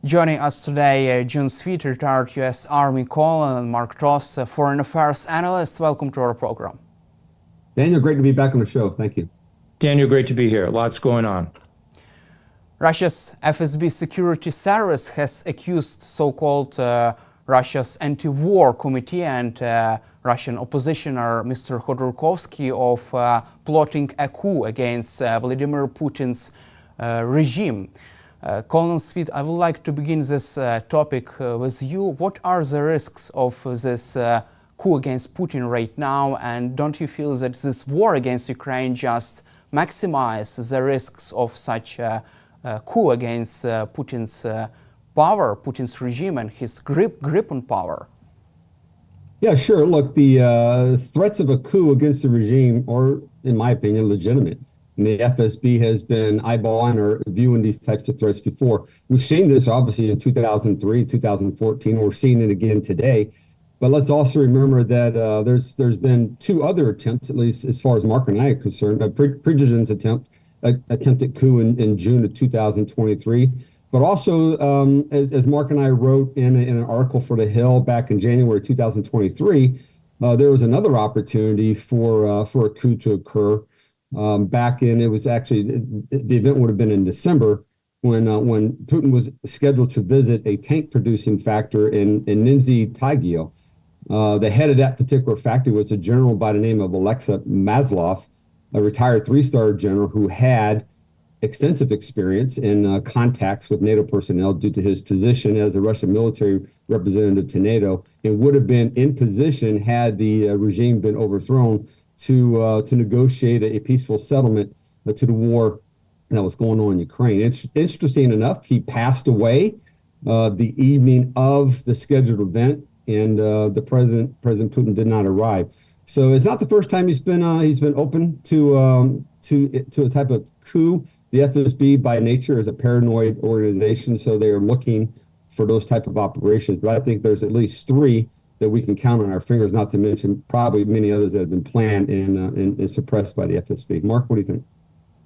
Joining us today, June Sweet, retired U.S. Army colonel, and Mark Toth, foreign affairs analyst. Welcome to our program. Daniel, great to be back on the show. Thank you. Daniel, great to be here. Lots going on. Russia's FSB security service has accused so-called Russia's anti-war committee and Russian oppositioner Mr. Khodorkovsky of plotting a coup against Vladimir Putin's regime. Colonel Sweet, I would like to begin this topic with you. What are the risks of this coup against Putin right now, and don't you feel that this war against Ukraine just maximizes the risks of such a coup against Putin's power, Putin's regime, and his grip on power? Yeah, sure. Look, the threats of a coup against the regime are, in my opinion, legitimate. And the FSB has been eyeballing or viewing these types of threats before. We've seen this obviously in 2003, 2014. We're seeing it again today. But let's also remember that there's been two other attempts, at least as far as Mark and I are concerned. PURGES attempted coup in June of 2023. But also, as Mark and I wrote in an article for The Hill back in January 2023, there was another opportunity for a coup to occur. It was actually, the event would have been in December when Putin was scheduled to visit a tank producing factory in Tkiie. The head of that particular factory was a general by the name of Alexei Maslov, a retired three-star general who had extensive experience in contacts with NATO personnel due to his position as a Russian military representative to NATO, and would have been in position had the regime been overthrown to negotiate a peaceful settlement to the war that was going on in Ukraine. Interesting enough, he passed away the evening of the scheduled event, and the President Putin did not arrive. So it's not the first time he's been open to a type of coup. The FSB by nature is a paranoid organization, so they are looking for those type of operations. But I think there's at least three that we can count on our fingers, not to mention probably many others that have been planned and suppressed by the FSB. Mark, what do you think?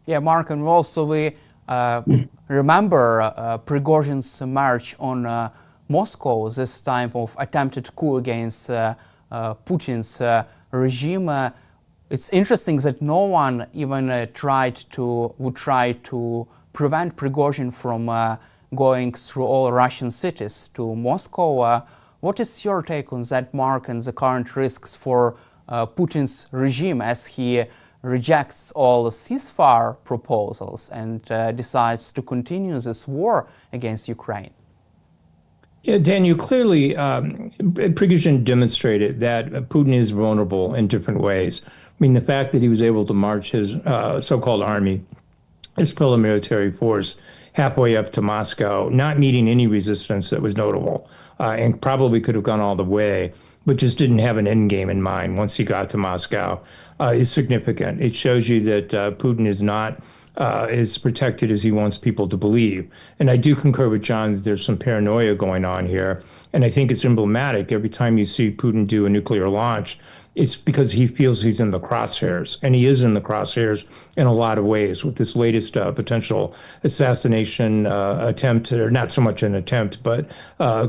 Yeah, Mark, and also we remember Prigozhin's march on Moscow, this time of attempted coup against Putin's regime. It's interesting that no one even would try to prevent Prigozhin from going through all Russian cities to Moscow. What is your take on that, Mark, and the current risks for Putin's regime as he rejects all ceasefire proposals and decides to continue this war against Ukraine? Yeah, Daniel, clearly Prigozhin demonstrated that Putin is vulnerable in different ways. I mean, the fact that he was able to march his so-called army, his paramilitary force, halfway up to Moscow, not meeting any resistance that was notable, and probably could have gone all the way, but just didn't have an end game in mind once he got to Moscow, is significant. It shows you that Putin is not as protected as he wants people to believe. And I do concur with John that there's some paranoia going on here. And I think it's emblematic. Every time you see Putin do a nuclear launch, it's because he feels he's in the crosshairs, and he is in the crosshairs in a lot of ways with this latest potential assassination attempt, or not so much an attempt, but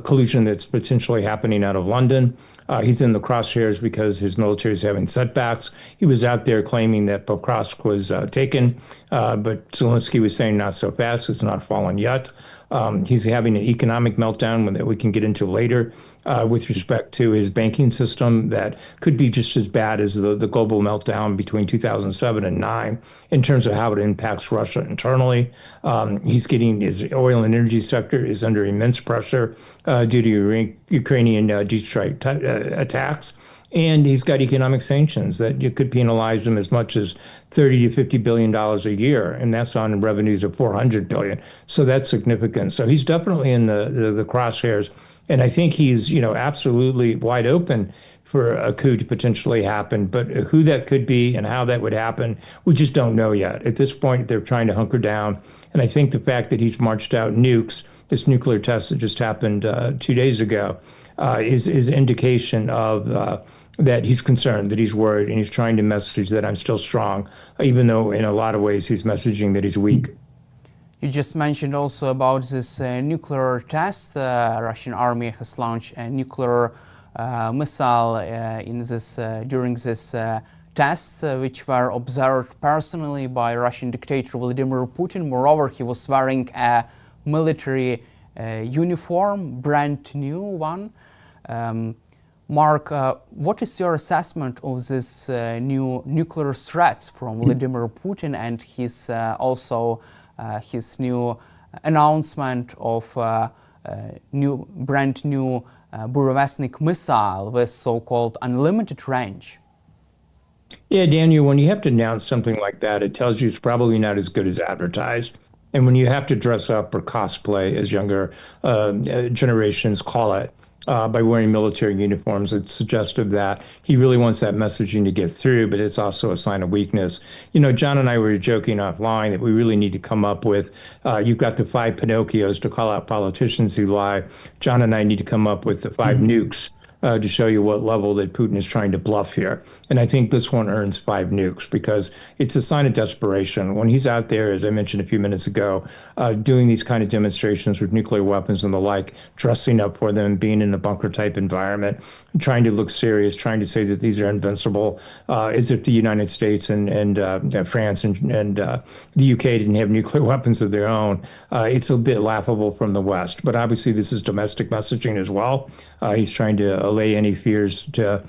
collusion that's potentially happening out of London. He's in the crosshairs because his military is having setbacks. He was out there claiming that Pokrovsk was taken, but Zelensky was saying not so fast, it's not fallen yet. He's having an economic meltdown that we can get into later with respect to his banking system that could be just as bad as the global meltdown between 2007 and 2009 in terms of how it impacts Russia internally. His oil and energy sector is under immense pressure due to Ukrainian deep strike attacks. And he's got economic sanctions that you could penalize him as much as $30 to $50 billion a year, and that's on revenues of $400 billion. So that's significant. So he's definitely in the crosshairs, and I think he's absolutely wide open for a coup to potentially happen. But who that could be and how that would happen, we just don't know yet. At this point, they're trying to hunker down, and I think the fact that he's marched out nukes, this nuclear test that just happened 2 days ago, is indication of that he's concerned, that he's worried, and he's trying to message that I'm still strong, even though in a lot of ways he's messaging that he's weak. You just mentioned also about this nuclear test. Russian army has launched a nuclear missile during this tests, which were observed personally by Russian dictator Vladimir Putin. Moreover, he was wearing a military uniform, brand new one. Mark, what is your assessment of this new nuclear threats from Vladimir Putin and his his new announcement of brand new Burevestnik missile with so-called unlimited range? Yeah, Daniel, when you have to announce something like that, it tells you it's probably not as good as advertised. And when you have to dress up or cosplay, as younger generations call it, by wearing military uniforms, it's suggestive that he really wants that messaging to get through, but it's also a sign of weakness. You know, John and I were joking offline that we really need to come up with, you've got the 5 Pinocchios to call out politicians who lie. John and I need to come up with the 5 nukes to show you what level that Putin is trying to bluff here. And I think this one earns 5 nukes because it's a sign of desperation. When he's out there, as I mentioned a few minutes ago, doing these kind of demonstrations with nuclear weapons and the like, dressing up for them, being in a bunker type environment, trying to look serious, trying to say that these are invincible, as if the United States and France and the UK didn't have nuclear weapons of their own. It's a bit laughable from the West, but obviously this is domestic messaging as well. He's trying to allay any fears to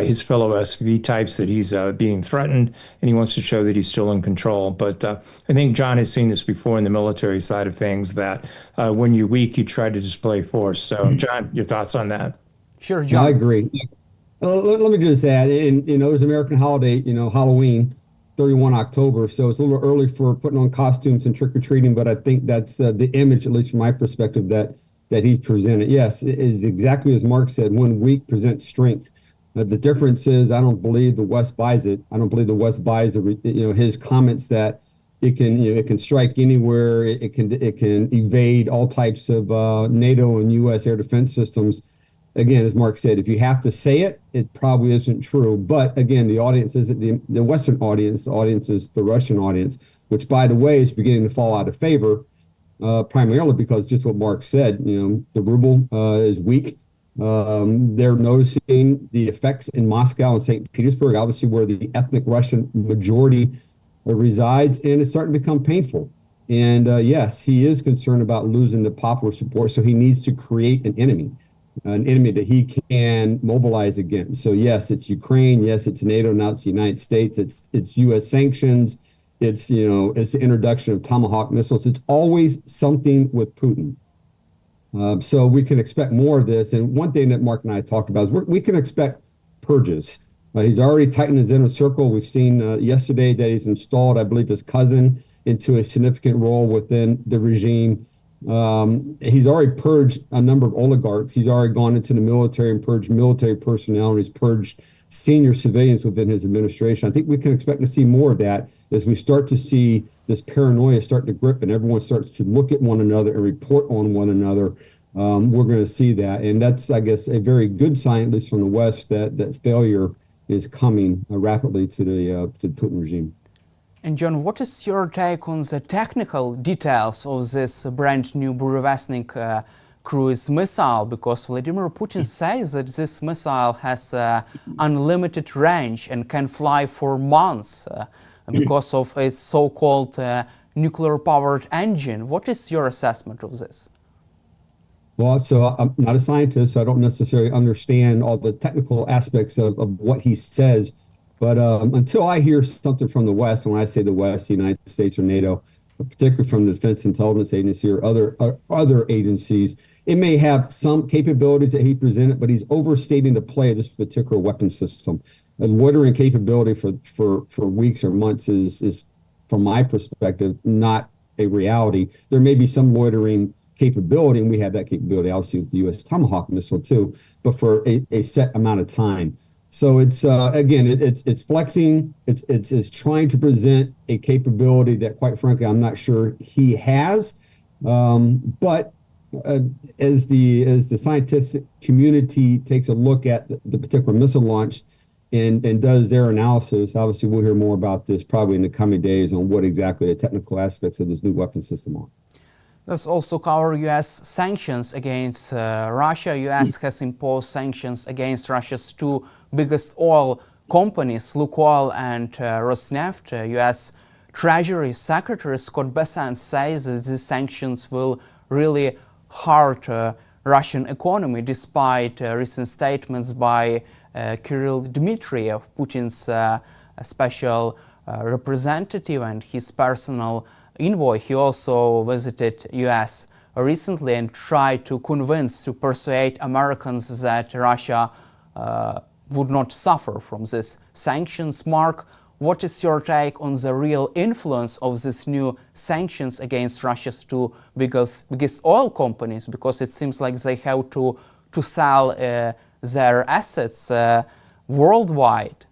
his fellow SV types that he's being threatened, and he wants to show that he's still in control. But I think John has seen this before in the military side of things, that when you're weak, you try to display force. So, John, your thoughts on that? Sure, John. I agree. Let me just add, and there's an American holiday, Halloween, 31 October, so it's a little early for putting on costumes and trick-or-treating, but I think that's the image, at least from my perspective, that he presented. Yes, it is exactly as Mark said, when weak presents strength. The difference is I don't believe the West buys it. I don't believe the West buys his comments that it can strike anywhere, it can evade all types of NATO and U.S. air defense systems. Again, as Mark said, if you have to say it, it probably isn't true. But again, the audience isn't the Western audience. The audience is the Russian audience, which, by the way, is beginning to fall out of favor. Primarily because just what Mark said, the ruble is weak. They're noticing the effects in Moscow and St. Petersburg, obviously where the ethnic Russian majority resides, and it's starting to become painful. And yes, he is concerned about losing the popular support, so he needs to create an enemy that he can mobilize against. So yes, it's Ukraine. Yes, it's NATO. Now it's the United States. It's U.S. sanctions. It's the introduction of Tomahawk missiles. It's always something with Putin. So we can expect more of this. And one thing that Mark and I talked about is we can expect purges. He's already tightened his inner circle. We've seen yesterday that he's installed, I believe, his cousin into a significant role within the regime. He's already purged a number of oligarchs. He's already gone into the military and purged military personnel, and he's purged senior civilians within his administration. I think we can expect to see more of that as we start to see this paranoia start to grip and everyone starts to look at one another and report on one another. We're going to see that. And that's, I guess, a very good sign, at least from the West, that failure is coming rapidly to the Putin regime. And John, what is your take on the technical details of this brand new Burevestnik cruise missile? Because Vladimir Putin says that this missile has unlimited range and can fly for months because of its so-called nuclear-powered engine. What is your assessment of this? Well, so I'm not a scientist, so I don't necessarily understand all the technical aspects of what he says. But until I hear something from the West, and when I say the West, the United States or NATO, particularly from the Defense Intelligence Agency or other agencies, it may have some capabilities that he presented, but he's overstating the play of this particular weapon system. A loitering capability for weeks or months is, from my perspective, not a reality. There may be some loitering capability, and we have that capability, obviously, with the U.S. Tomahawk missile too, but for a set amount of time. So it's again, it's flexing. It's trying to present a capability that, quite frankly, I'm not sure he has. But as the scientific community takes a look at the particular missile launch and does their analysis, obviously we'll hear more about this probably in the coming days on what exactly the technical aspects of this new weapon system are. Let's also cover U.S. sanctions against Russia. U.S. has imposed sanctions against Russia's two biggest oil companies, Lukoil and Rosneft. U.S. Treasury Secretary Scott Bessent says that these sanctions will really hurt Russian economy, despite recent statements by Kirill Dmitriev, Putin's special representative and his personal envoy. He also visited U.S. recently and tried to persuade Americans that Russia would not suffer from these sanctions. Mark, what is your take on the real influence of these new sanctions against Russia's two biggest oil companies? Because it seems like they have to sell their assets worldwide.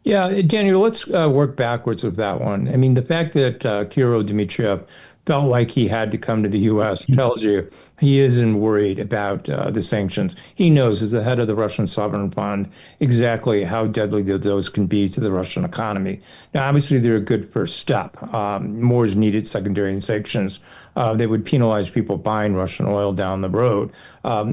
Yeah, Daniel, let's work backwards with that one. I mean, the fact that Kirill Dmitriev felt like he had to come to the U.S. tells you he isn't worried about the sanctions. He knows, as the head of the Russian Sovereign Fund, exactly how deadly those can be to the Russian economy. Now, obviously, they're a good first step. More is needed secondary in sanctions. They would penalize people buying Russian oil down the road,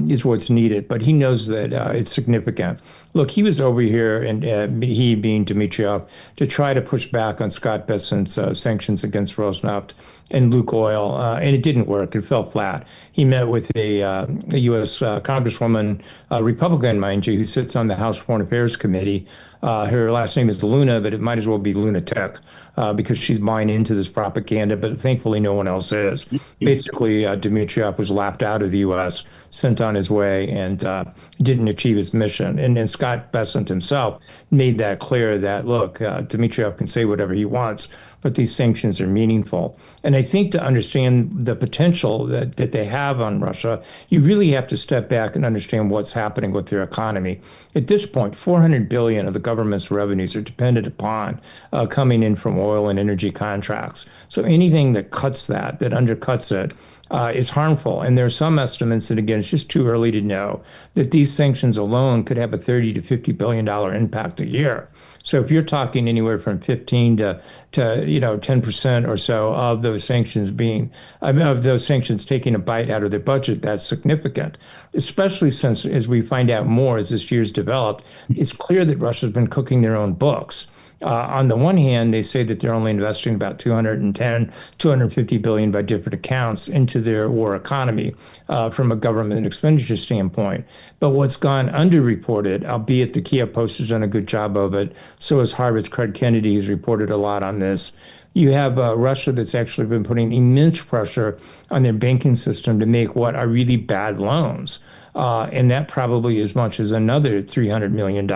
is what's needed. But he knows that it's significant. Look, he was over here, and he being Dmitriev, to try to push back on Scott Bessent's sanctions against Rosneft and Lukoil, and it didn't work. It fell flat. He met with a U.S. Congresswoman, Republican, mind you, who sits on the House Foreign Affairs Committee. Her last name is Luna, but it might as well be Lunatic, because she's buying into this propaganda, but thankfully no one else is. Basically, Dmitriev was laughed out of the U.S., sent on his way, and didn't achieve his mission. And then Scott Bessent himself made that clear that, look, Dmitriev can say whatever he wants, but these sanctions are meaningful. And I think to understand the potential that they have on Russia, you really have to step back and understand what's happening with their economy. At this point, $400 billion of the government's revenues are dependent upon coming in from oil and energy contracts. So anything that cuts that undercuts it, is harmful. And there are some estimates, and again, it's just too early to know, that these sanctions alone could have a $30 to $50 billion impact a year. So if you're talking anywhere from 15 to 10% or so of those sanctions taking a bite out of their budget, that's significant. Especially since, as we find out more as this year's developed, it's clear that Russia's been cooking their own books. On the one hand, they say that they're only investing about 250 billion by different accounts into their war economy from a government expenditure standpoint. But what's gone underreported, albeit the Kiev Post has done a good job of it, so has Harvard's Craig Kennedy, who's reported a lot on this. You have Russia that's actually been putting immense pressure on their banking system to make what are really bad loans. And that probably as much as another $300 million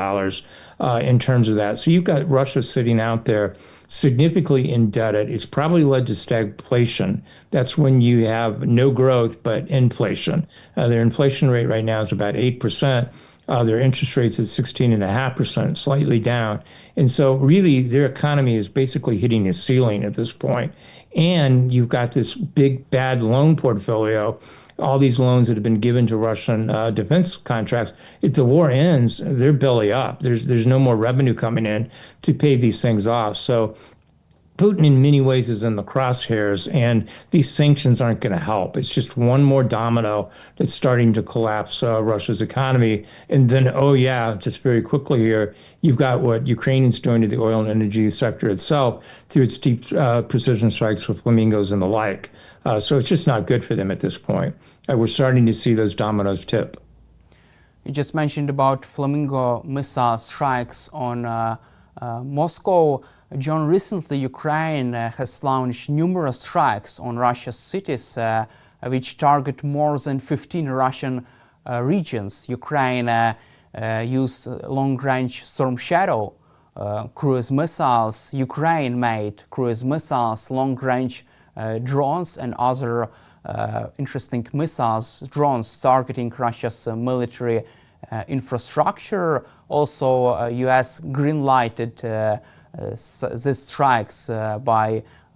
in terms of that. So you've got Russia sitting out there significantly indebted. It's probably led to stagflation. That's when you have no growth, but inflation. Their inflation rate right now is about 8%. Their interest rates at 16.5%, slightly down. And so really their economy is basically hitting a ceiling at this point. And you've got this big bad loan portfolio, all these loans that have been given to Russian defense contracts. If the war ends, they're belly up. There's no more revenue coming in to pay these things off. So Putin in many ways is in the crosshairs, and these sanctions aren't going to help. It's just one more domino that's starting to collapse Russia's economy. And then, just very quickly here, you've got what Ukrainians doing to the oil and energy sector itself through its deep precision strikes with flamingos and the like. So it's just not good for them at this point. We're starting to see those dominoes tip. You just mentioned about flamingo missile strikes on Moscow. John, recently Ukraine has launched numerous strikes on Russia's cities, which target more than 15 Russian regions. Ukraine used long-range Storm Shadow cruise missiles, Ukraine-made cruise missiles, long-range drones and other interesting drones targeting Russia's military infrastructure. Also, U.S. green-lighted these strikes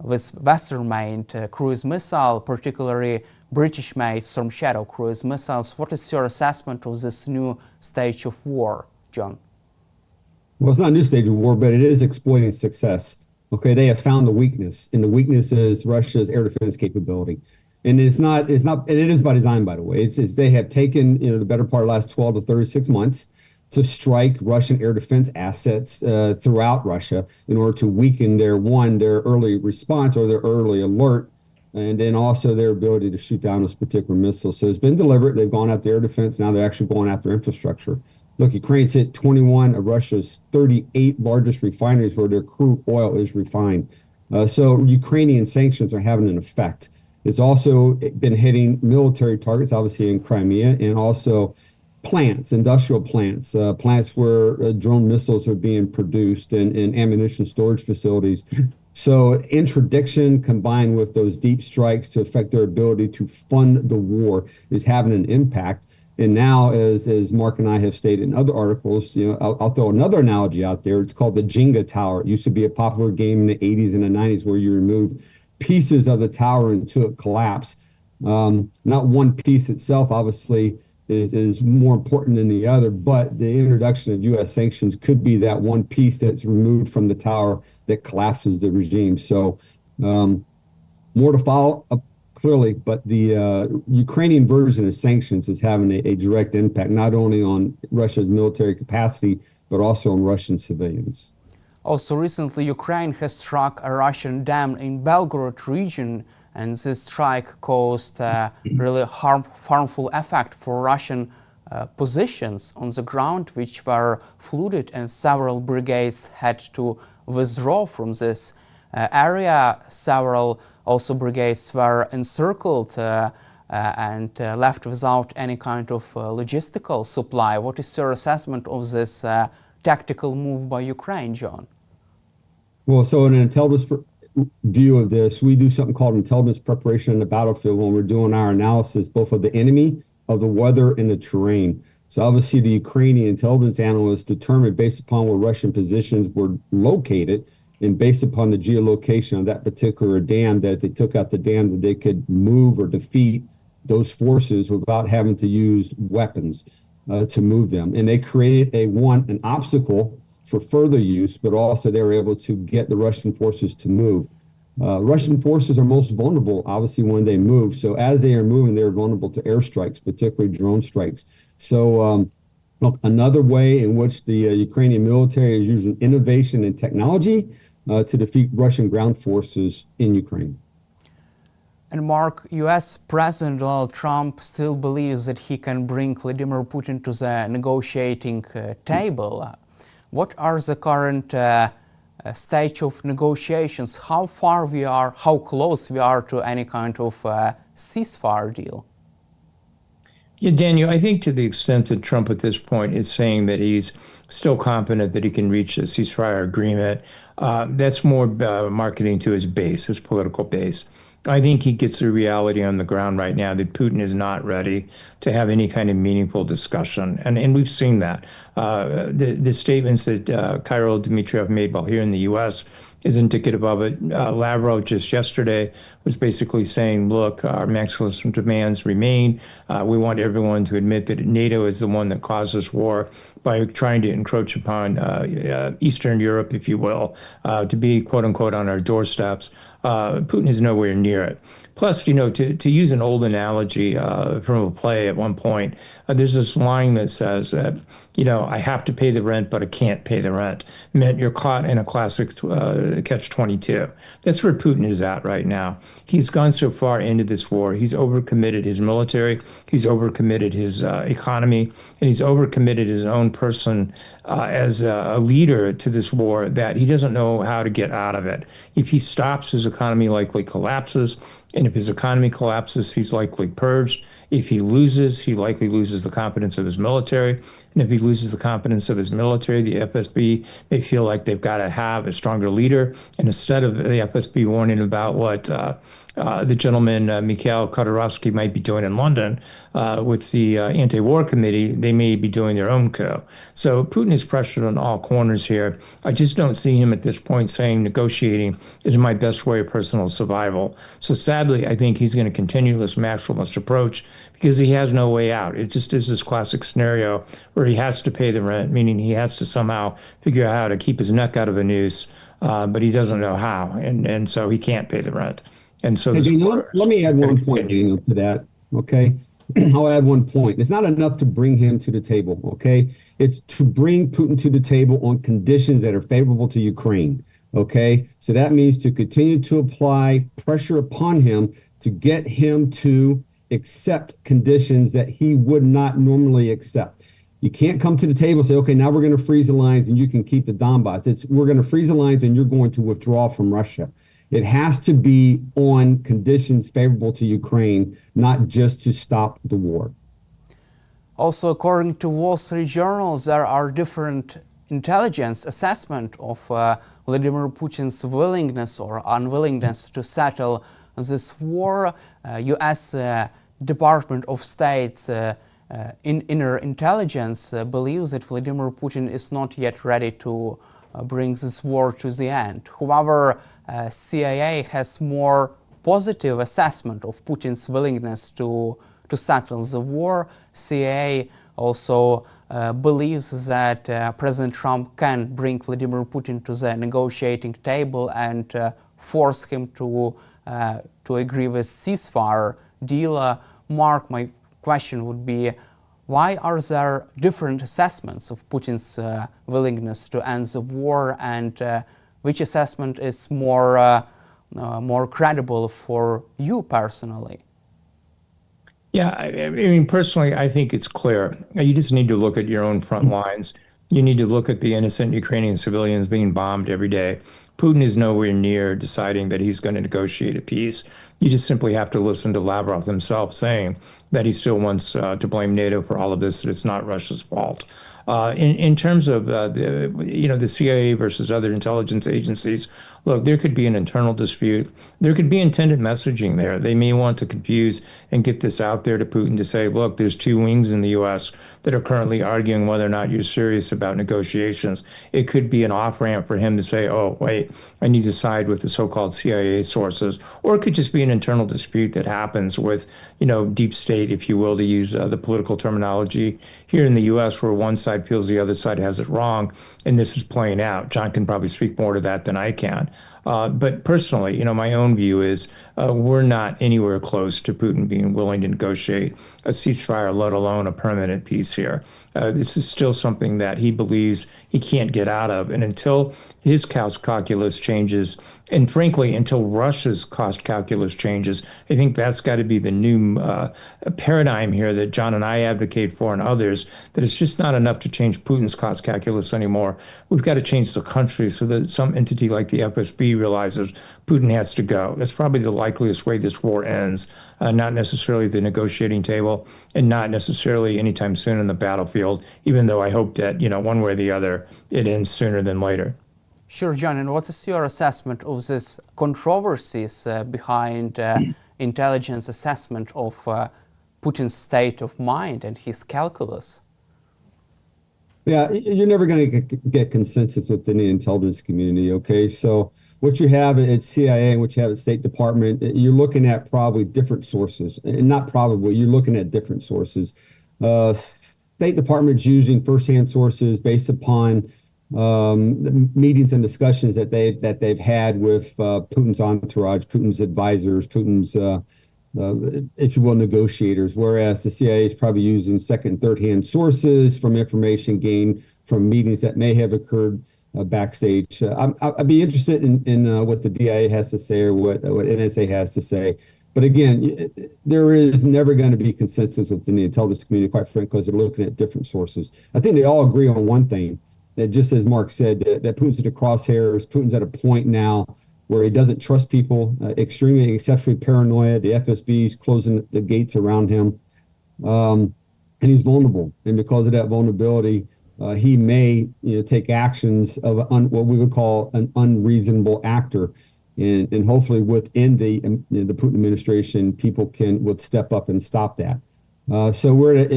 with Western-made cruise missile, particularly British-made Storm Shadow cruise missiles. What is your assessment of this new stage of war, John? Well, it's not a new stage of war, but it is exploiting success. Okay, they have found the weakness, and the weakness is Russia's air defense capability. And and it is by design, by the way. It's they have taken, the better part of the last 12 to 36 months to strike Russian air defense assets throughout Russia in order to weaken their early response or their early alert, and then also their ability to shoot down those particular missiles. So it's been deliberate. They've gone after air defense. Now they're actually going after infrastructure. Look, Ukraine's hit 21 of Russia's 38 largest refineries where their crude oil is refined. So Ukrainian sanctions are having an effect. It's also been hitting military targets, obviously in Crimea, and also plants, industrial plants, plants where drone missiles are being produced, and ammunition storage facilities. So interdiction combined with those deep strikes to affect their ability to fund the war is having an impact. And now, as Mark and I have stated in other articles, I'll throw another analogy out there. It's called the Jenga tower. It used to be a popular game in the 80s and the 90s where you remove pieces of the tower until it collapsed. Not one piece itself, obviously, is more important than the other, but the introduction of U.S. sanctions could be that one piece that's removed from the tower that collapses the regime. So more to follow up clearly, but the Ukrainian version of sanctions is having a direct impact, not only on Russia's military capacity, but also on Russian civilians. Also, recently, Ukraine has struck a Russian dam in Belgorod region, and this strike caused a really harmful effect for Russian positions on the ground, which were flooded, and several brigades had to withdraw from this area. Several also brigades were encircled and left without any kind of logistical supply. What is your assessment of this tactical move by Ukraine, John? Well, so in an intelligence view of this, we do something called intelligence preparation in the battlefield when we're doing our analysis, both of the enemy, of the weather, and the terrain. So obviously the Ukrainian intelligence analysts determined, based upon where Russian positions were located and based upon the geolocation of that particular dam, that if they took out the dam, that they could move or defeat those forces without having to use weapons to move them. And they created an obstacle for further use, but also they were able to get the Russian forces to move. Russian forces are most vulnerable, obviously, when they move. So as they are moving, they're vulnerable to airstrikes, particularly drone strikes. So look, another way in which the Ukrainian military is using innovation and technology to defeat Russian ground forces in Ukraine. And Mark, U.S. President Donald Trump still believes that he can bring Vladimir Putin to the negotiating table. What are the current stage of negotiations? How close we are to any kind of ceasefire deal? Yeah, Daniel, I think to the extent that Trump at this point is saying that he's still confident that he can reach a ceasefire agreement, that's more marketing to his base, his political base. I think he gets the reality on the ground right now that Putin is not ready to have any kind of meaningful discussion. And we've seen that. The statements that Kirill Dmitriev made while here in the U.S. is indicative of it. Lavrov just yesterday was basically saying, look, our maximalist demands remain. We want everyone to admit that NATO is the one that caused this war by trying to encroach upon Eastern Europe, if you will, to be, quote unquote, on our doorsteps. Putin is nowhere near it. Plus, to use an old analogy from a play at one point, there's this line that says that, I have to pay the rent, but I can't pay the rent. Meant you're caught in a classic catch-22. That's where Putin is at right now. He's gone so far into this war. He's overcommitted his military. He's overcommitted his economy, and he's overcommitted his own person as a leader to this war that he doesn't know how to get out of it. If he stops, his economy likely collapses. And if his economy collapses, he's likely purged. If he loses, he likely loses the confidence of his military. And if he loses the confidence of his military, the FSB may feel like they've got to have a stronger leader. And instead of the FSB warning about what the gentleman, Mikhail Khodorkovsky, might be doing in London with the anti-war committee, they may be doing their own coup. So Putin is pressured on all corners here. I just don't see him at this point saying negotiating is my best way of personal survival. So sadly, I think he's going to continue this maximalist approach because he has no way out. It just is this classic scenario where he has to pay the rent, meaning he has to somehow figure out how to keep his neck out of a noose but he doesn't know how, and so he can't pay the rent. And so Hey, this Daniel, war let me add one point, continue. Daniel, to that. Okay. I'll add one point. It's not enough to bring him to the table. Okay. It's to bring Putin to the table on conditions that are favorable to Ukraine. Okay. So that means to continue to apply pressure upon him to get him to accept conditions that he would not normally accept. You can't come to the table and say, okay, now we're going to freeze the lines and you can keep the Donbass. It's we're going to freeze the lines and you're going to withdraw from Russia. It has to be on conditions favorable to Ukraine, not just to stop the war. Also, according to Wall Street Journal, there are different intelligence assessment of Vladimir Putin's willingness or unwillingness to settle this war. U.S. Department of State's inner intelligence believes that Vladimir Putin is not yet ready to bring this war to the end. However, CIA has more positive assessment of Putin's willingness to settle the war. CIA also believes that President Trump can bring Vladimir Putin to the negotiating table and force him to agree with ceasefire deal. Mark, my question would be, why are there different assessments of Putin's willingness to end the war, and which assessment is more credible for you personally? Yeah, I mean, personally, I think it's clear. You just need to look at your own front lines. You need to look at the innocent Ukrainian civilians being bombed every day. Putin is nowhere near deciding that he's going to negotiate a peace. You just simply have to listen to Lavrov himself saying that he still wants to blame NATO for all of this, that it's not Russia's fault. In terms of the CIA versus other intelligence agencies, look, there could be an internal dispute. There could be intended messaging there. They may want to confuse and get this out there to Putin to say, look, there's two wings in the U.S. that are currently arguing whether or not you're serious about negotiations. It could be an off-ramp for him to say, oh, wait, I need to side with the so-called CIA sources. Or it could just be an internal dispute that happens with, deep state, if you will, to use the political terminology here in the U.S., where one side feels the other side has it wrong, and this is playing out. John can probably speak more to that than I can. But personally, my own view is we're not anywhere close to Putin being willing to negotiate a ceasefire, let alone a permanent peace here. This is still something that he believes he can't get out of. And until his cost calculus changes, and frankly, until Russia's cost calculus changes, I think that's got to be the new paradigm here that John and I advocate for, and others, that it's just not enough to change Putin's cost calculus anymore. We've got to change the country so that some entity like the FSB realizes Putin has to go. That's probably the likeliest way this war ends, not necessarily the negotiating table, and not necessarily anytime soon in the battlefield, even though I hope that, one way or the other, it ends sooner than later. Sure, John. And what is your assessment of these controversies behind intelligence assessment of Putin's state of mind and his calculus? Yeah, you're never going to get consensus within the intelligence community, okay? So what you have at CIA and what you have at State Department, you're looking at probably different sources. And not probably, you're looking at different sources. State Department's using firsthand sources based upon the meetings and discussions that they've had with Putin's entourage, Putin's advisors, Putin's if you will, negotiators, whereas the CIA is probably using second and third-hand sources from information gained from meetings that may have occurred backstage. I'd be interested in what the DIA has to say or what NSA has to say. But again, there is never going to be consensus within the intelligence community, quite frankly, because they're looking at different sources. I think they all agree on one thing, that just as Mark said, that Putin's at the crosshairs. Putin's at a point now where he doesn't trust people, exceptionally paranoid. The FSB's closing the gates around him, and he's vulnerable. And because of that vulnerability, he may take actions of what we would call an unreasonable actor. And hopefully within the Putin administration, people would step up and stop that. So we're at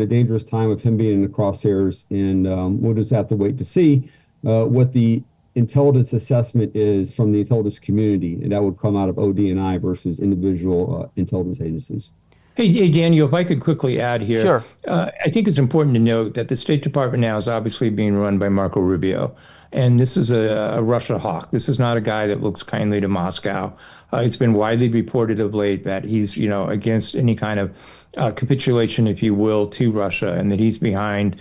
a dangerous time of him being in the crosshairs, and we'll just have to wait to see what the intelligence assessment is from the intelligence community, and that would come out of ODNI versus individual intelligence agencies. Hey, Daniel, if I could quickly add here. Sure. I think it's important to note that the State Department now is obviously being run by Marco Rubio. And this is a Russia hawk. This is not a guy that looks kindly to Moscow. It's been widely reported of late that he's, against any kind of capitulation, if you will, to Russia, and that he's behind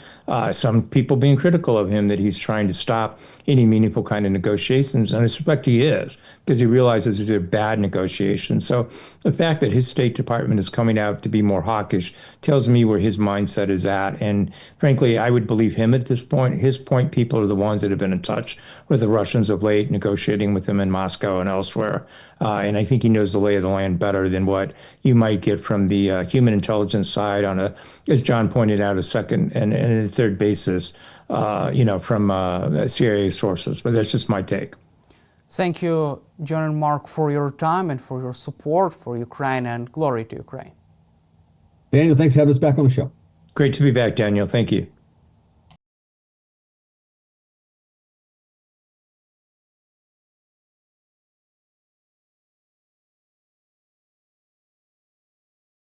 some people being critical of him, that he's trying to stop any meaningful kind of negotiations. And I suspect he is, because he realizes these are bad negotiations. So the fact that his State Department is coming out to be more hawkish tells me where his mindset is at. And frankly, I would believe him at this point. His point people are the ones that have been in touch with the Russians of late, negotiating with them in Moscow and elsewhere. And I think he knows the lay of the land better than what you might get from the human intelligence side on a, as John pointed out, a second and a third basis, from CIA sources. But that's just my take. Thank you, John and Mark, for your time and for your support for Ukraine, and glory to Ukraine. Daniel, thanks for having us back on the show. Great to be back, Daniel. Thank you.